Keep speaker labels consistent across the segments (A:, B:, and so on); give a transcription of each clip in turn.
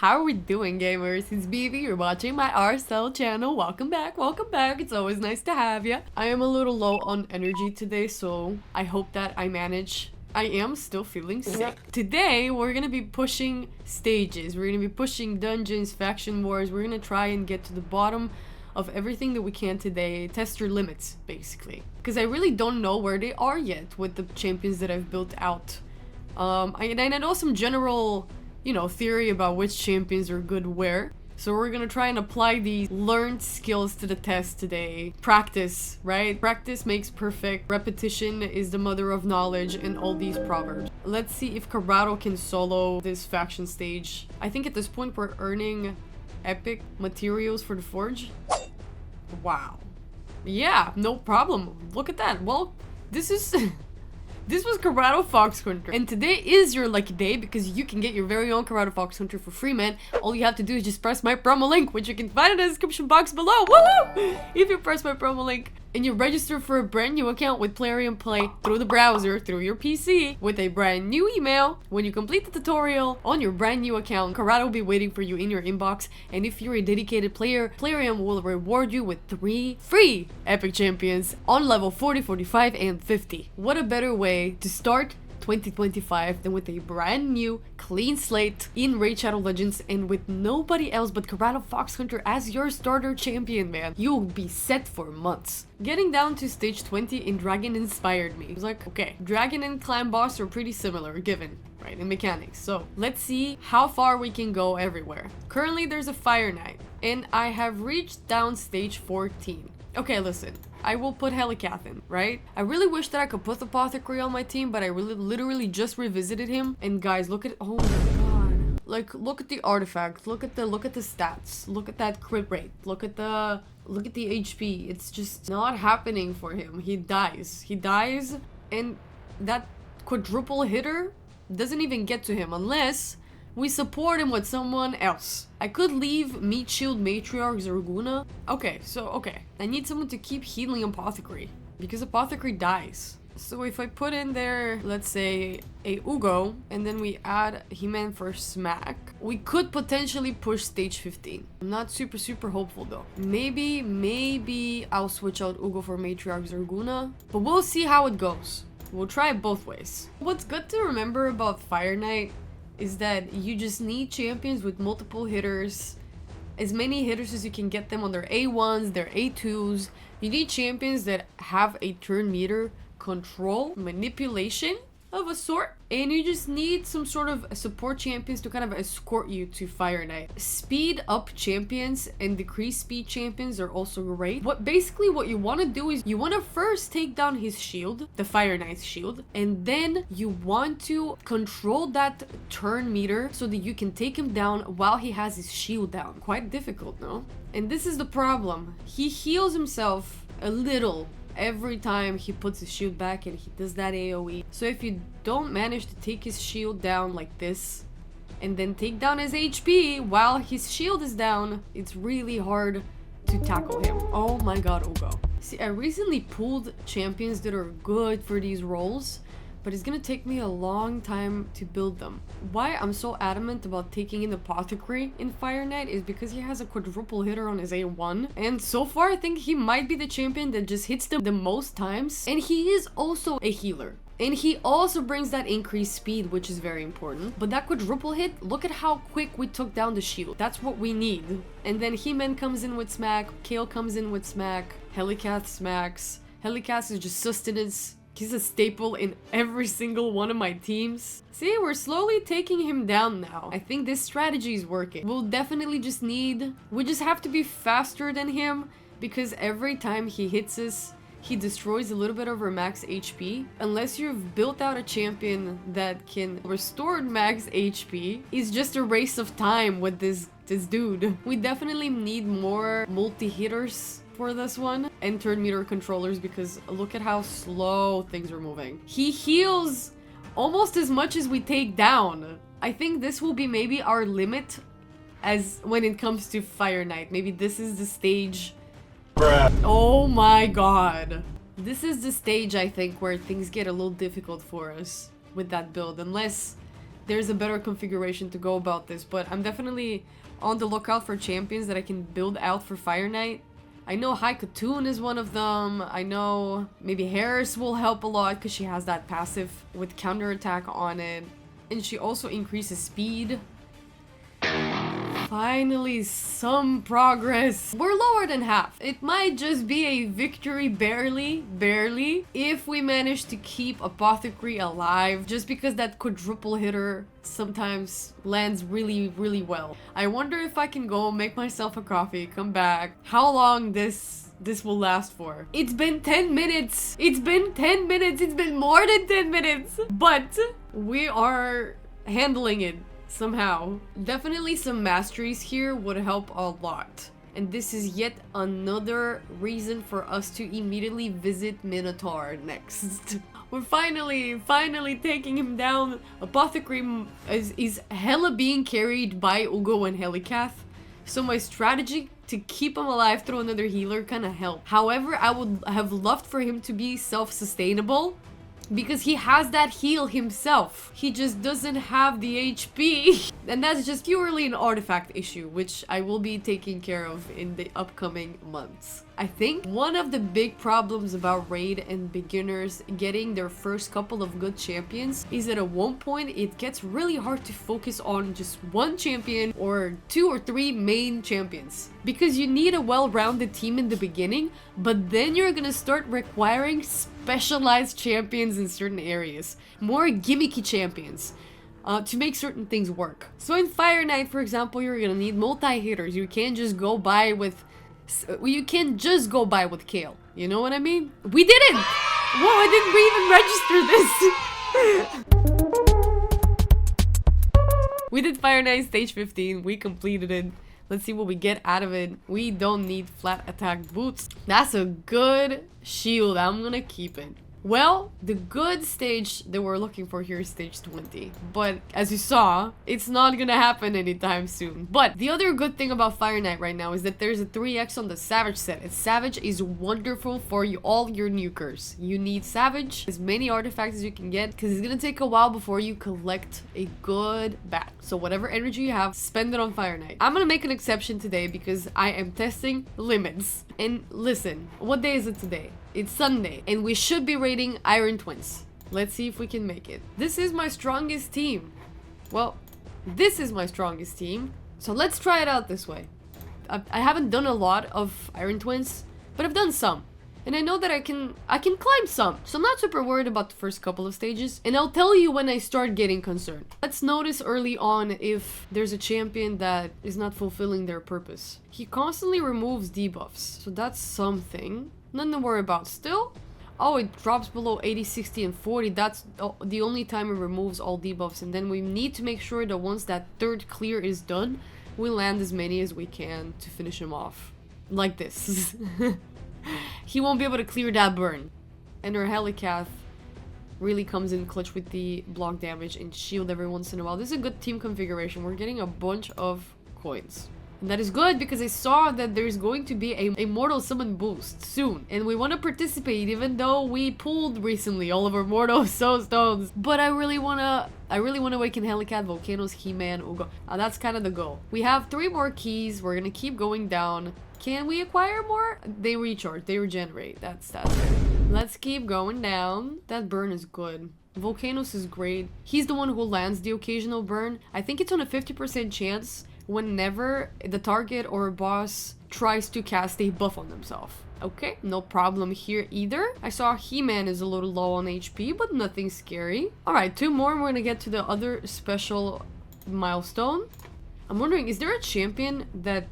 A: How are we doing, gamers? It's BB, you're watching my RSL channel. Welcome back, it's always nice to have you. I am a little low on energy today, so I hope that I manage. I am still feeling sick. Today, we're gonna be pushing stages. We're gonna be pushing dungeons, faction wars. We're gonna try and get to the bottom of everything that we can today. Test your limits, basically. Because I really don't know where they are yet with the champions that I've built out. I know some general, theory about which champions are good where. So we're gonna try and apply these learned skills to the test today. Practice, right? Practice makes perfect. Repetition is the mother of knowledge, and all these proverbs. Let's see if Corrado can solo this faction stage. I think at this point we're earning epic materials for the forge. Wow. Yeah, no problem. Look at that. Well, this is... This was Corrado Fox Hunter, and today is your lucky day because you can get your very own Corrado Fox Hunter for free, man. All you have to do is just press my promo link, which you can find in the description box below. Woohoo! If you press my promo link and you register for a brand new account with Plarium Play through the browser, through your PC, with a brand new email, when you complete the tutorial on your brand new account, Corrado will be waiting for you in your inbox. And if you're a dedicated player, Plarium will reward you with 3 free epic champions on level 40, 45, and 50. What a better way to start 2025 than with a brand new clean slate in Raid Shadow Legends and with nobody else but Corrado Fox Hunter as your starter champion, man. You'll be set for months. Getting down to stage 20 in Dragon inspired me. I was like, okay, Dragon and Clan Boss are pretty similar, given, right, in mechanics. So let's see how far we can go everywhere. Currently there's a Fire Knight and I have reached down stage 14. Okay, listen. I will put Helicath in, right? I really wish that I could put the Apothecary on my team, but I literally just revisited him. And guys, look at, oh my god. Like, look at the artifacts, look at the stats, look at that crit rate, look at the HP. It's just not happening for him. He dies, and that quadruple hitter doesn't even get to him unless we support him with someone else. I could leave Meat Shield Matriarch Zerguna. Okay, I need someone to keep healing Apothecary because Apothecary dies. So if I put in there, let's say, a Ugo, and then we add He-Man for Smack, we could potentially push stage 15. I'm not super hopeful though. Maybe I'll switch out Ugo for Matriarch Zerguna, but we'll see how it goes. We'll try it both ways. What's good to remember about Fire Knight is that you just need champions with multiple hitters, as many hitters as you can get them on their A1s, their A2s. You need champions that have a turn meter control, manipulation of a sort, and you just need some sort of support champions to kind of escort you to Fire Knight. Speed up champions and decrease speed champions are also great. What you want to do is you want to first take down his shield, the Fire Knight's shield, and then you want to control that turn meter so that you can take him down while he has his shield down. Quite difficult, no? And this is the problem. He heals himself a little every time he puts his shield back and he does that AoE. So if you don't manage to take his shield down like this and then take down his HP while his shield is down, it's really hard to tackle him. Oh my god, Ugo. See, I recently pulled champions that are good for these roles, but it's gonna take me a long time to build them. Why I'm so adamant about taking in Apothecary in Fire Knight is because he has a quadruple hitter on his A1. And so far, I think he might be the champion that just hits them the most times. And he is also a healer. And he also brings that increased speed, which is very important. But that quadruple hit, look at how quick we took down the shield. That's what we need. And then He-Man comes in with Smack, Kale comes in with Smack, Helicath smacks. Helicath is just sustenance. He's a staple in every single one of my teams. See, we're slowly taking him down now. I think this strategy is working. We'll definitely we just have to be faster than him because every time he hits us, he destroys a little bit of our max HP. Unless you've built out a champion that can restore max HP, it's just a race of time with this dude. We definitely need more multi-hitters for this one and turn meter controllers because look at how slow things are moving. He heals almost as much as we take down. I think this will be maybe our limit as when it comes to Fire Knight. Maybe this is the stage. Bruh. Oh my god. This is the stage I think where things get a little difficult for us with that build unless there's a better configuration to go about this, but I'm definitely on the lookout for champions that I can build out for Fire Knight. I know High Katoon is one of them. I know maybe Harris will help a lot because she has that passive with counterattack on it. And she also increases speed. Finally, some progress. We're lower than half. It might just be a victory, barely, if we manage to keep Apothecary alive, just because that quadruple hitter sometimes lands really well. I wonder if I can go make myself a coffee, come back. How long this will last for. It's been 10 minutes. It's been 10 minutes. It's been more than 10 minutes. But we are handling it. Somehow. Definitely some masteries here would help a lot. And this is yet another reason for us to immediately visit Minotaur next. We're finally taking him down. Apothecary is hella being carried by Ugo and Helicath. So my strategy to keep him alive through another healer kind of helped. However, I would have loved for him to be self-sustainable. Because he has that heal himself. He just doesn't have the HP. And that's just purely an artifact issue, which I will be taking care of in the upcoming months. I think one of the big problems about raid and beginners getting their first couple of good champions is that at one point it gets really hard to focus on just one champion or 2 or 3 main champions. Because you need a well-rounded team in the beginning, but then you're gonna start requiring specialized champions in certain areas. More gimmicky champions. To make certain things work. So in Fire Knight, for example, you're gonna need multi-hitters. You can't just go by with... You can't just go by with Kale. You know what I mean? We did it! Whoa, I didn't even register this! We did Fire Knight stage 15. We completed it. Let's see what we get out of it. We don't need flat attack boots. That's a good shield. I'm gonna keep it. Well, the good stage that we're looking for here is stage 20. But as you saw, it's not gonna happen anytime soon. But the other good thing about Fire Knight right now is that there's a 3x on the Savage set. And Savage is wonderful for you, all your nukers. You need Savage, as many artifacts as you can get, because it's gonna take a while before you collect a good bat. So whatever energy you have, spend it on Fire Knight. I'm gonna make an exception today because I am testing limits. And listen, what day is it today? It's Sunday, and we should be raiding Iron Twins. Let's see if we can make it. This is my strongest team. Well, this is my strongest team. So let's try it out this way. I haven't done a lot of Iron Twins, but I've done some. And I know that I can climb some. So I'm not super worried about the first couple of stages. And I'll tell you when I start getting concerned. Let's notice early on if there's a champion that is not fulfilling their purpose. He constantly removes debuffs, so that's something. Nothing to worry about. Still, oh, it drops below 80, 60, and 40. That's the only time it removes all debuffs. And then we need to make sure that once that third clear is done, we land as many as we can to finish him off. Like this. He won't be able to clear that burn. And our Helicath really comes in clutch with the block damage and shield every once in a while. This is a good team configuration. We're getting a bunch of coins. And that is good because I saw that there's going to be a Mortal Summon boost soon. And we want to participate even though we pulled recently all of our Mortal Soul Stones. But I really want to awaken Helicath, Volcanoes, He-Man, Ugo. That's kind of the goal. We have 3 more keys. We're going to keep going down. Can we acquire more? They recharge. They regenerate. That's it. Let's keep going down. That burn is good. Volcanoes is great. He's the one who lands the occasional burn. I think it's on a 50% chance whenever the target or boss tries to cast a buff on themselves. Okay, no problem here either. I saw He-Man is a little low on HP, but nothing scary. Alright, 2 more and we're gonna get to the other special milestone. I'm wondering, is there a champion that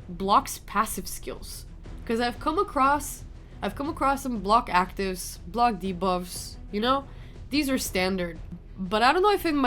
A: blocks passive skills? Because I've come across some block actives, block debuffs, you know? These are standard. But I don't know if in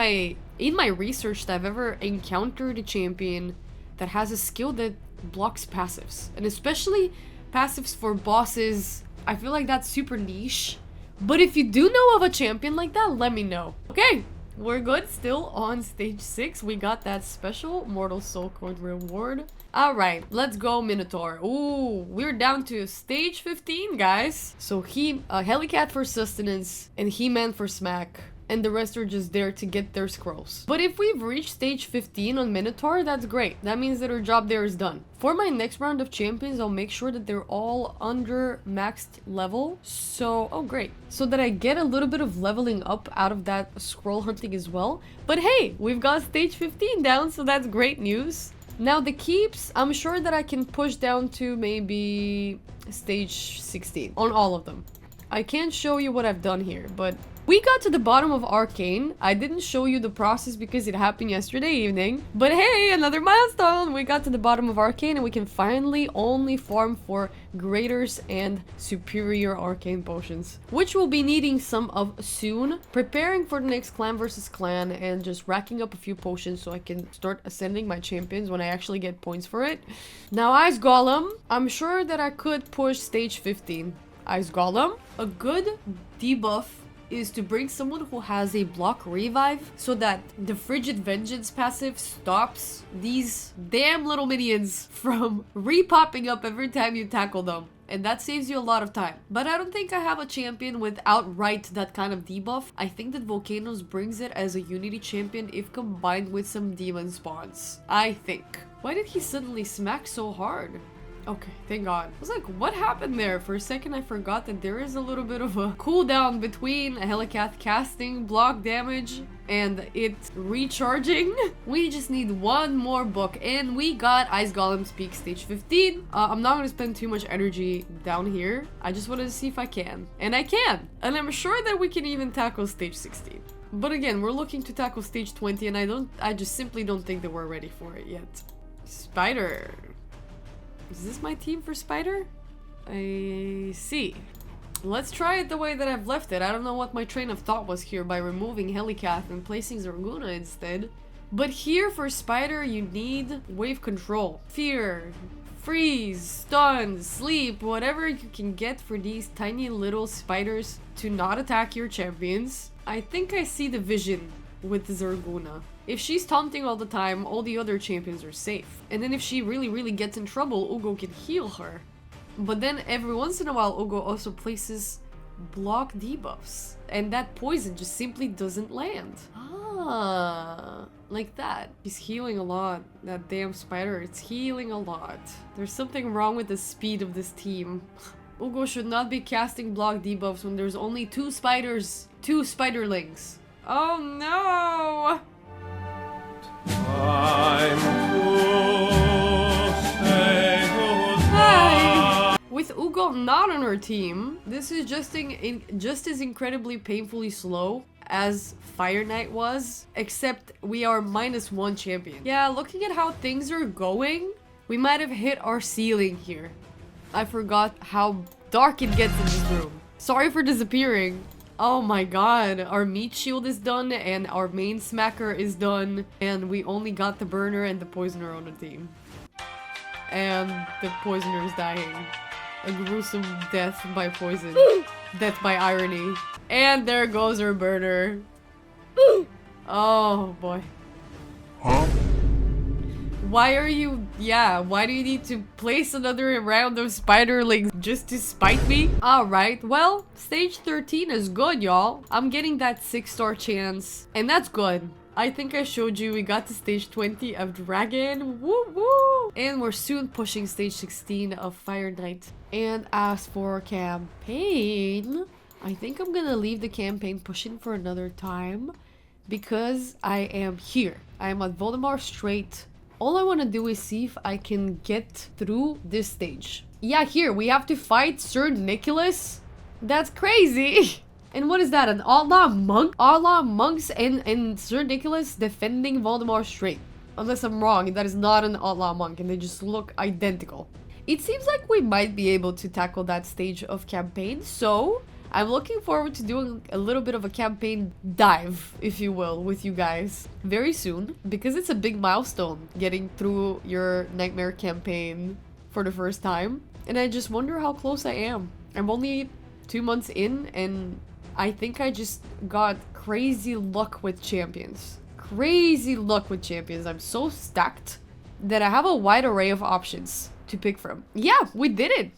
A: my research that I've ever encountered a champion that has a skill that blocks passives. And especially passives for bosses. I feel like that's super niche. But if you do know of a champion like that, let me know. Okay, we're good. Still on stage 6. We got that special Mortal Soul Cord reward. Alright, let's go Minotaur. Ooh, we're down to stage 15, guys. So Helicath for sustenance and He-Man for smack. and the rest are just there to get their scrolls. But if we've reached stage 15 on Minotaur, that's great. That means that our job there is done. For my next round of champions, I'll make sure that they're all under maxed level. So, oh great. So that I get a little bit of leveling up out of that scroll hunting as well. But hey, we've got stage 15 down, so that's great news. Now the keeps, I'm sure that I can push down to maybe stage 16 on all of them. I can't show you what I've done here, but we got to the bottom of Arcane. I didn't show you the process because it happened yesterday evening. But hey, another milestone! We got to the bottom of Arcane and we can finally only farm for Greaters and Superior Arcane Potions, which we'll be needing some of soon. Preparing for the next clan versus clan and just racking up a few potions so I can start ascending my champions when I actually get points for it. Now, Ice Golem, I'm sure that I could push stage 15. Ice Golem, a good debuff is to bring someone who has a block revive so that the Frigid Vengeance passive stops these damn little minions from re-popping up every time you tackle them. And that saves you a lot of time. But I don't think I have a champion with outright that kind of debuff. I think that Volcanoes brings it as a unity champion if combined with some demon spawns. I think. Why did he suddenly smack so hard? Okay, thank God. I was like, what happened there? For a second, I forgot that there is a little bit of a cooldown between a Helicath casting block damage and it recharging. We just need one more book and we got Ice Golem's Peak stage 15. I'm not going to spend too much energy down here. I just wanted to see if I can. And I can. And I'm sure that we can even tackle stage 16. But again, we're looking to tackle stage 20 and I just simply don't think that we're ready for it yet. Spider. Is this my team for Spider? I see. Let's try it the way that I've left it. I don't know what my train of thought was here by removing Helicath and placing Zarguna instead. But here for Spider, you need wave control. Fear, freeze, stun, sleep, whatever you can get for these tiny little spiders to not attack your champions. I think I see the vision with Zarguna. If she's taunting all the time, all the other champions are safe. And then if she really gets in trouble, Ugo can heal her. But then every once in a while, Ugo also places block debuffs. And that poison just simply doesn't land. Ah, like that. He's healing a lot. That damn spider, it's healing a lot. There's something wrong with the speed of this team. Ugo should not be casting block debuffs when there's only two spiders. Two spiderlings. Oh no! Hi. With Ugo not on her team, this is just as incredibly painfully slow as Fire Knight was, except we are -1 champion. Yeah, looking at how things are going, we might have hit our ceiling here. I forgot how dark it gets in this room. Sorry for disappearing. Oh my god, our meat shield is done and our main smacker is done and we only got the burner and the poisoner on the team. And the poisoner is dying. A gruesome death by poison. Death by irony. And there goes our burner. Oh boy.
B: Huh?
A: Why are you... Yeah, why do you need to place another round of spiderlings just to spite me? Alright, well, stage 13 is good, y'all. I'm getting that 6-star chance, and that's good. I think I showed you we got to stage 20 of Dragon. Woo woo! And we're soon pushing stage 16 of Fire Knight. And as for campaign, I think I'm gonna leave the campaign pushing for another time because I am here. I am at Voldemort Strait. All I want to do is see if I can get through this stage. Yeah, here, we have to fight Sir Nicholas. That's crazy. And what is that, an outlaw monk? Outlaw monks and Sir Nicholas defending Voldemort Strait. Unless I'm wrong, that is not an outlaw monk and they just look identical. It seems like we might be able to tackle that stage of campaign, so I'm looking forward to doing a little bit of a campaign dive, if you will, with you guys very soon, because it's a big milestone getting through your Nightmare campaign for the first time. And I just wonder how close I am. I'm only 2 months in and I think I just got crazy luck with champions. Crazy luck with champions. I'm so stacked that I have a wide array of options to pick from. Yeah, we did it.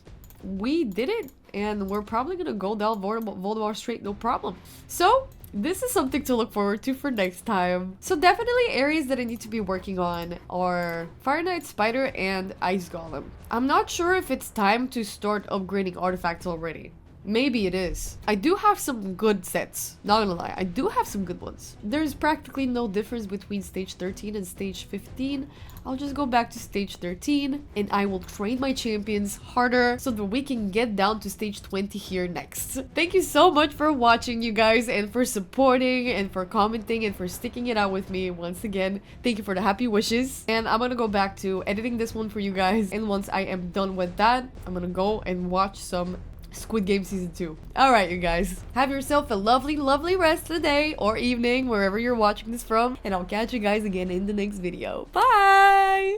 A: We did it. And we're probably gonna go down Voldemort Strait, no problem. So, This is something to look forward to for next time. So definitely areas that I need to be working on are Fire Knight Spider and Ice Golem. I'm not sure if it's time to start upgrading artifacts already. Maybe it is. I do have some good sets. Not gonna lie, I do have some good ones. There's practically no difference between stage 13 and stage 15. I'll just go back to stage 13 and I will train my champions harder so that we can get down to stage 20 here next. Thank you so much for watching, you guys, and for supporting and for commenting and for sticking it out with me once again. Thank you for the happy wishes. And I'm gonna go back to editing this one for you guys. And once I am done with that, I'm gonna go and watch some Squid Game Season 2. Alright, you guys. Have yourself a lovely, lovely rest of the day or evening, wherever you're watching this from. And I'll catch you guys again in the next video. Bye!